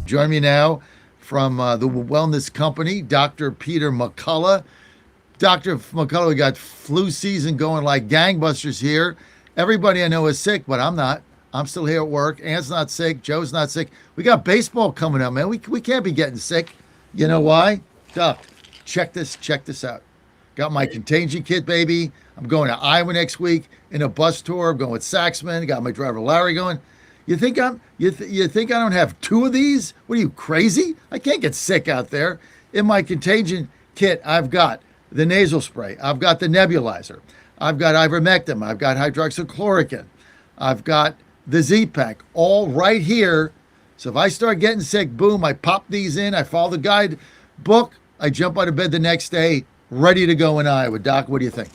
Join me now from the Wellness Company, Dr. Peter McCullough. Dr. McCullough, we got flu season going like gangbusters here. Everybody I know is sick, but I'm not. I'm still here at work. Ann's not sick. Joe's not sick. We got baseball coming up, man. We can't be getting sick. You know why? Doc, check this out. Got my contagion kit, baby. I'm going to Iowa next week in a bus tour. I'm going with Saxman. Got my driver Larry going. You think I don't have two of these? What are you, crazy? I can't get sick out there. In my contagion kit, I've got the nasal spray. I've got the nebulizer. I've got ivermectin. I've got hydroxychloroquine. I've got the Z-Pack, all right here. So if I start getting sick, boom, I pop these in. I follow the guide book. I jump out of bed the next day, ready to go in Iowa. Doc, what do you think?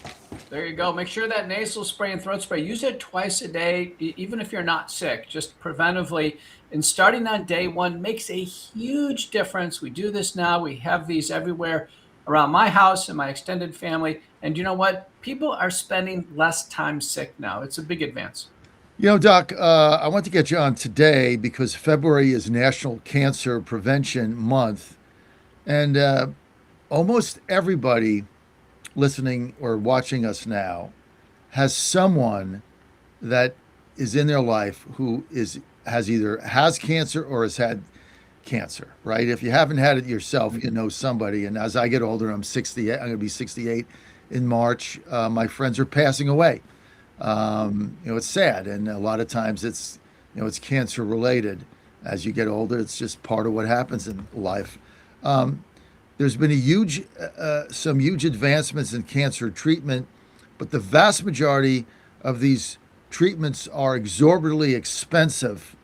There you go. Make sure that nasal spray and throat spray, use it twice a day, even if you're not sick, just preventively. And starting on day one makes a huge difference. We do this now. We have these everywhere around my house and my extended family. And you know what? People are spending less time sick now. It's a big advance. You know, Doc, I want to get you on today because February is National Cancer Prevention Month. And almost everybody listening or watching us now has someone that is in their life who has cancer or has had cancer, right? If you haven't had it yourself, you know somebody. And as I get older, I'm 68. I'm going to be 68 in March. My friends are passing away. It's sad, and a lot of times it's cancer related. As you get older, it's just part of what happens in life. There's been some huge advancements in cancer treatment, but the vast majority of these treatments are exorbitantly expensive.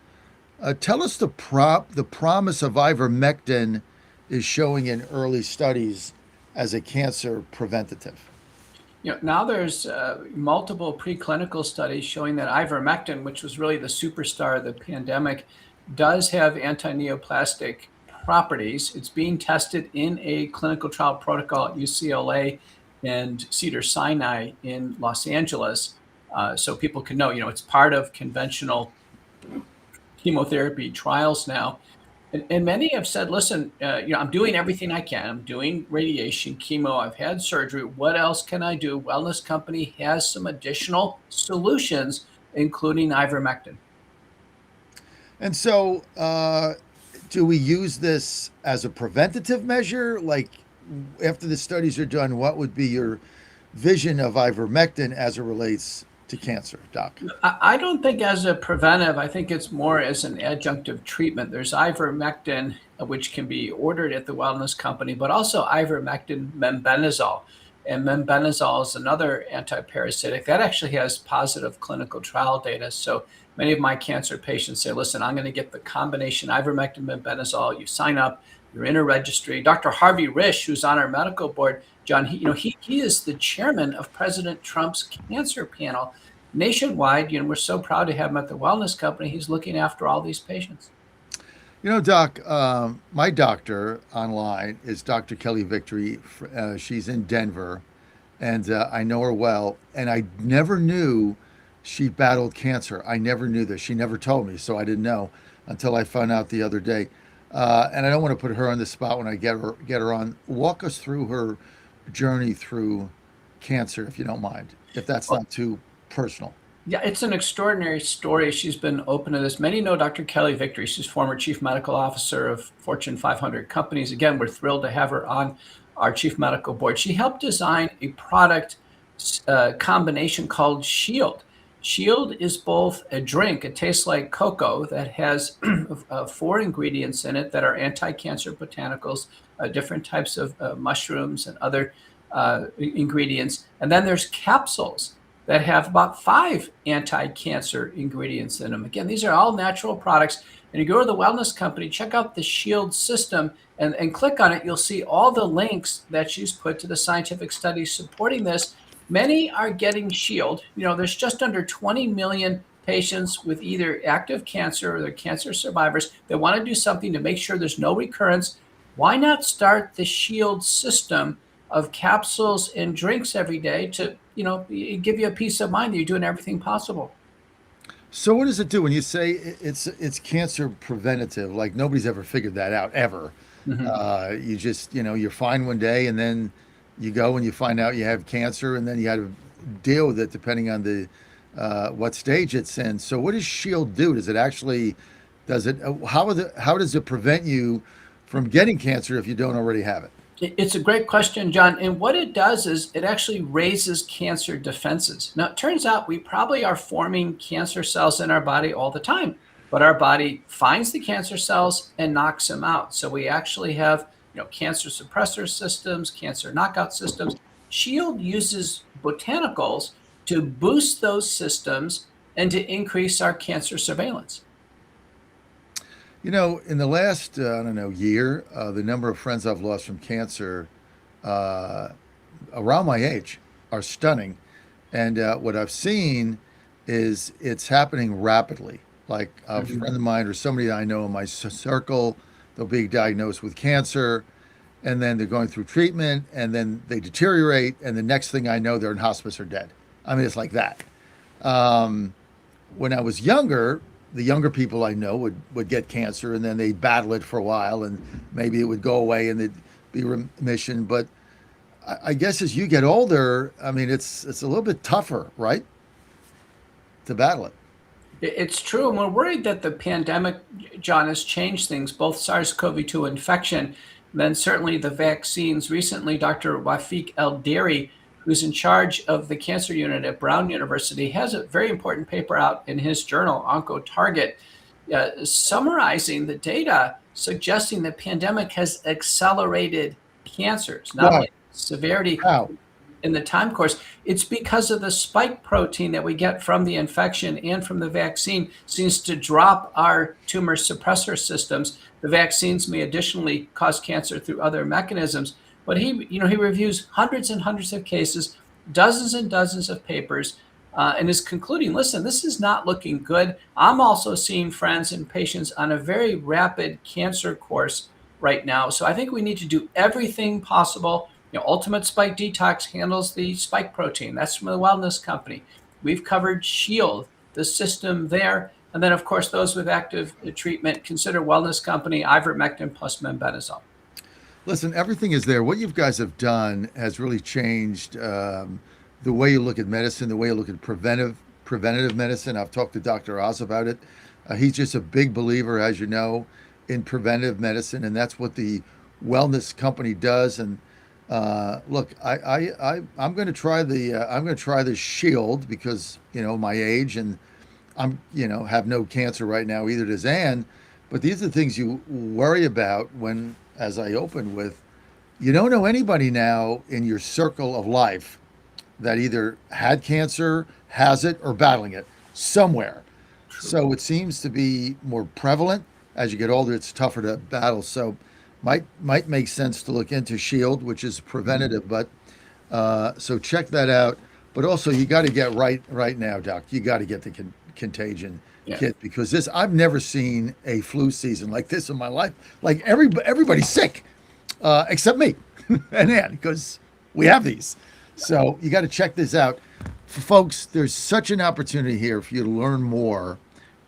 Tell us the promise of ivermectin is showing in early studies as a cancer preventative. Now there's multiple preclinical studies showing that ivermectin, which was really the superstar of the pandemic, does have anti-neoplastic properties. It's being tested in a clinical trial protocol at UCLA and Cedars-Sinai in Los Angeles, so people can know, it's part of conventional chemotherapy trials now. And many have said, listen, I'm doing everything I can. I'm doing radiation, chemo. I've had surgery. What else can I do? Wellness Company has some additional solutions, including ivermectin. And so, do we use this as a preventative measure? Like, after the studies are done, what would be your vision of ivermectin as it relates to cancer, Doc? I don't think as a preventive. I think it's more as an adjunctive treatment. There's ivermectin, which can be ordered at the Wellness Company, but also ivermectin mebendazole. And mebendazole is another antiparasitic that actually has positive clinical trial data. So many of my cancer patients say, listen, I'm going to get the combination ivermectin mebendazole. You sign up, you're in a registry. Dr. Harvey Risch, who's on our medical board, John, he is the chairman of President Trump's cancer panel nationwide. We're so proud to have him at the Wellness Company. He's looking after all these patients. Doc, my doctor online is Dr. Kelly Victory. She's in Denver, and I know her well. And I never knew she battled cancer. I never knew this. She never told me, so I didn't know until I found out the other day. And I don't want to put her on the spot when I get her on. Walk us through her journey through cancer, if you don't mind, if that's not too personal. Yeah, it's an extraordinary story. She's been open to this. Many know Dr. Kelly Victory. She's former chief medical officer of Fortune 500 companies. Again, we're thrilled to have her on our chief medical board. She helped design a product combination called Shield. Shield is both a drink, it tastes like cocoa, that has 4 ingredients in it that are anti-cancer botanicals, different types of mushrooms and other ingredients. And then there's capsules that have about 5 anti-cancer ingredients in them. Again, these are all natural products. And you go to the Wellness Company, check out the Shield system and click on it. You'll see all the links that she's put to the scientific studies supporting this. Many are getting Shield. There's just under 20 million patients with either active cancer or they're cancer survivors that want to do something to make sure there's no recurrence. Why not start the Shield system of capsules and drinks every day to, give you a peace of mind that you're doing everything possible? So what does it do when you say it's cancer preventative? Like nobody's ever figured that out ever. Mhm. You just, you're fine one day and then you go and you find out you have cancer and then you got to deal with it depending on the what stage it's in. So what does Shield do? Does it actually does it how does it prevent you from getting cancer if you don't already have it? It's a great question, John. And what it does is it actually raises cancer defenses. Now, it turns out we probably are forming cancer cells in our body all the time, but our body finds the cancer cells and knocks them out. So we actually have, cancer suppressor systems, cancer knockout systems. Shield uses botanicals to boost those systems and to increase our cancer surveillance. In the last, I don't know, year, the number of friends I've lost from cancer uh, around my age are stunning. And what I've seen is it's happening rapidly. Like a Mhm. friend of mine or somebody I know in my circle, they'll be diagnosed with cancer, and then they're going through treatment, and then they deteriorate, and the next thing I know, they're in hospice or dead. I mean, it's like that. Um, when I was younger, the younger people I know would get cancer and then they'd battle it for a while and maybe it would go away and they'd be remission. But I guess as you get older, I mean, it's a little bit tougher, right, to battle it. It's true, and we're worried that the pandemic, John, has changed things, both SARS-CoV-2 infection, then certainly the vaccines. Recently, Dr. Wafik El-Deri, who's in charge of the cancer unit at Brown University, has a very important paper out in his journal, OncoTarget, summarizing the data suggesting the pandemic has accelerated cancers, not Why? only severity How? in the time course. It's because of the spike protein that we get from the infection and from the vaccine seems to drop our tumor suppressor systems. The vaccines may additionally cause cancer through other mechanisms, but he reviews hundreds and hundreds of cases, dozens and dozens of papers, and is concluding, listen, this is not looking good. I'm also seeing friends and patients on a very rapid cancer course right now. So I think we need to do everything possible. Ultimate Spike Detox handles the spike protein. That's from the Wellness Company. We've covered Shield, the system there. And then, of course, those with active treatment, consider Wellness Company, ivermectin plus mebendazole. Listen, everything is there. What you guys have done has really changed the way you look at medicine, the way you look at preventative medicine. I've talked to Dr. Oz about it. He's just a big believer, as you know, in preventive medicine, and that's what the wellness company does. And look, I'm going to try I'm going to try the Shield because my age and I'm have no cancer right now. Either does Ann, but these are the things you worry about when, as I opened with, you don't know anybody now in your circle of life that either had cancer, has it, or battling it somewhere. True. So it seems to be more prevalent as you get older. It's tougher to battle. So might make sense to look into Shield, which is Mhm. preventative. But so check that out. But also you got to get right now, Doc. You got to get the contagion Yeah. kit because this I've never seen a flu season like this in my life. Like everybody's sick except me and Ann because we have these. So you got to check this out, folks. There's such an opportunity here for you to learn more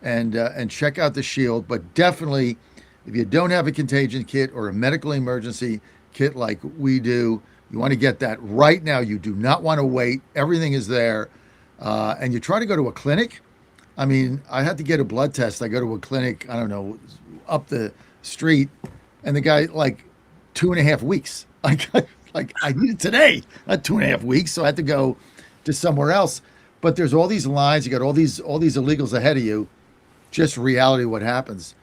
and check out the Shield. But definitely, if you don't have a contagion kit or a medical emergency kit like we do, you want to get that right now. You do not want to wait. Everything is there, and you try to go to a clinic. I mean, I had to get a blood test. I go to a clinic, I don't know, up the street, and the guy like 2.5 weeks. Like I need it today, not 2.5 weeks. So I had to go to somewhere else. But there's all these lines. You got all these illegals ahead of you. Just reality of what happens.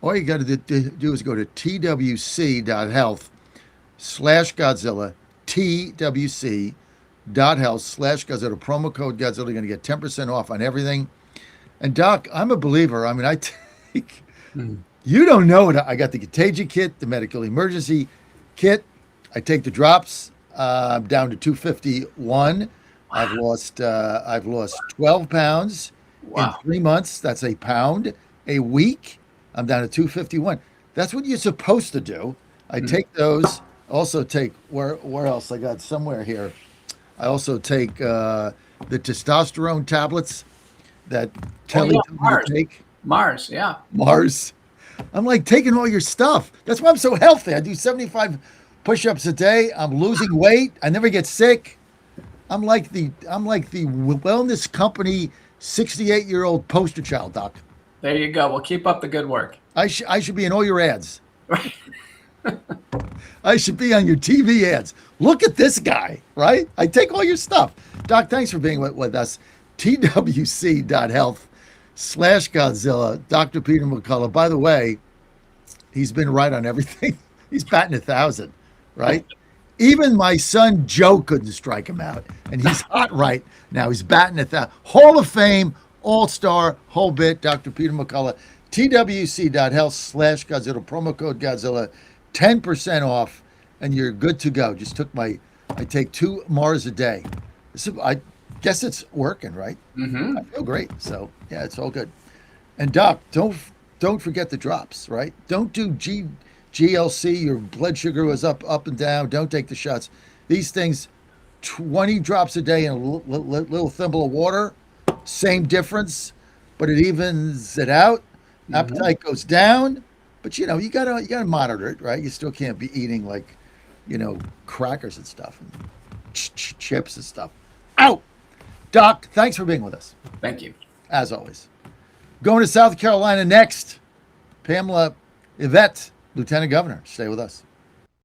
All you got to do is go to TWC.Health/Godzilla, TWC.Health/Godzilla. Promo code Godzilla. You're going to get 10% off on everything. And Doc, I'm a believer. I mean, I take, Mhm. you don't know it. I got the contagion kit, the medical emergency kit. I take the drops. I'm down to 251. I've lost 12 pounds in Wow. 3 months. That's a pound a week. I'm down to 251. That's what you're supposed to do. I Mhm. take those. Also take where else? I got somewhere here. I also take the testosterone tablets that Kelly told me Mars. to take. Mars, yeah. Mars. I'm like taking all your stuff. That's why I'm so healthy. I do 75 push-ups a day. I'm losing weight. I never get sick. I'm like the wellness company 68-year-old poster child, Doc. There you go. Well, keep up the good work. I should be in all your ads. Right. I should be on your TV ads. Look at this guy, right? I take all your stuff. Doc, thanks for being with us. TWC.Health/Godzilla. Dr. Peter McCullough. By the way, he's been right on everything. He's batting 1,000, right? Even my son Joe couldn't strike him out, and he's hot right now. He's batting 1,000. Hall of Fame, All-Star, whole bit. Dr. Peter McCullough. TWC.Health/Godzilla. Promo code Godzilla. 10% off, and you're good to go. I take 2 Mars a day. I guess it's working, right? Mm-hmm. I feel great. So yeah, it's all good. And Doc, don't forget the drops, right? Don't do GLC. Your blood sugar was up and down. Don't take the shots. These things, 20 drops a day in a little thimble of water, same difference, but it evens it out. Appetite goes down, but you gotta monitor it, right? You still can't be eating like, crackers and stuff and chips and stuff. Out. Doc, thanks for being with us. Thank you. As always. Going to South Carolina next. Pamela Yvette, Lieutenant Governor. Stay with us.